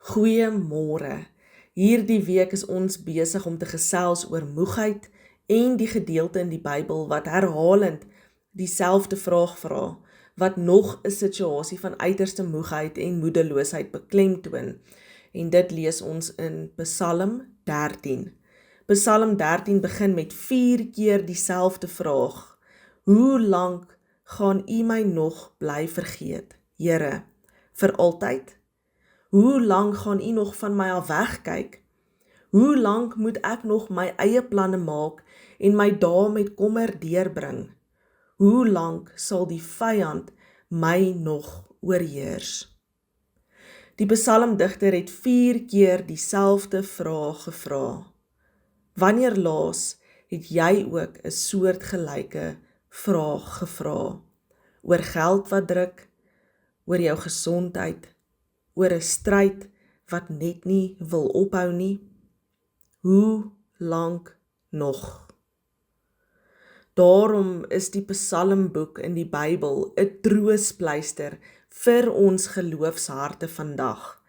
Goeiemôre. Hierdie week is ons besig om te gesels oor moegheid en die gedeelte in die Bybel wat herhalend dieselfde vraag vra, wat nog 'n situasie van uiterste moegheid en moedeloosheid beklemtoon. En dit lees ons in Psalm 13. Psalm 13 begin met 4 keer dieselfde vraag. Hoe lank gaan U my nog bly vergeet, Here? Vir altyd? Hoe lank gaan U nog van my af wegkyk? Hoe lank moet ek nog my eie planne maak en my dae met kommer deurbring? Hoe lank sal die vyand my nog oorheers? Die psalmdigter het 4 keer dieselfde vraag gevra. Wanneer laas het jy ook 'n soortgelyke vraag gevra? Oor geld wat druk, oor jou gesondheid, oor 'n stryd wat net nie wil ophou nie? Hoe lank nog? Daarom is die psalmboek in die Bybel 'n troospleister vir ons geloofsharte vandag.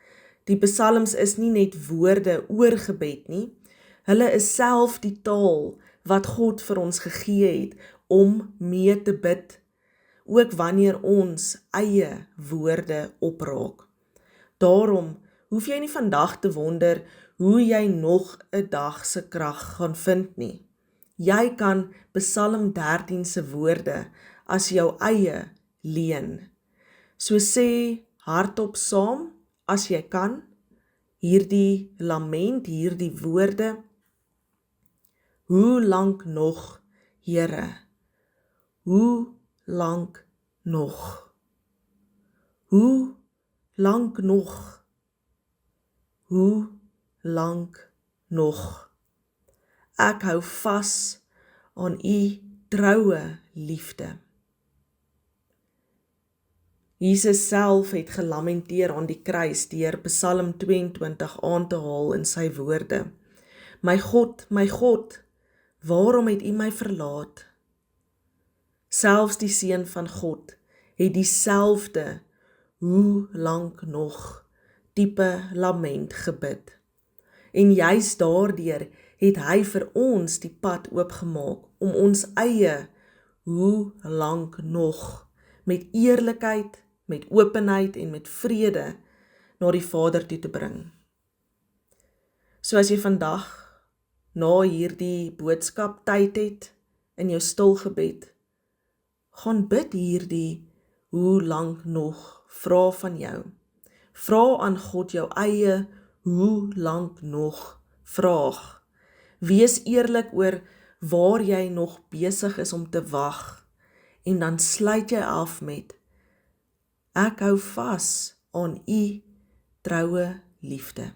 Die psalms is nie net woorde oor gebed nie, hulle is self die taal wat God vir ons gegee het om mee te bid, ook wanneer ons eie woorde opraak. Daarom hoef jy nie vandag te wonder hoe jy nog 'n dag se krag gaan vind nie. Jy kan Psalm 13 se woorde as jou eie leen. So sê hardop saam, as jy kan, hierdie lament, hierdie woorde. Hoe lank nog, Here? Hoe lank nog? Hoe lank nog? Hoe lank nog? Ek hou vas aan U troue liefde. Jesus self het gelamenteer aan die kruis deur Psalm 22 aan te haal in sy woorde. My God, waarom het U my verlaat? Selfs die Seun van God het dieselfde hoe lank nog diepe lament gebid. En juis daardeur het hy vir ons die pad oopgemaak om ons eie hoe lank nog met eerlikheid, met openheid en met vrede na die Vader toe te bring. So as jy vandag na hierdie boodskap tyd het in jou stil gebed, gaan bid hierdie hoe lank nog vra van jou. Vra aan God jou eie hoe lank nog vraag. Wees eerlik oor waar jy nog besig is om te wag en dan sluit jy af met ek hou vas aan U troue liefde.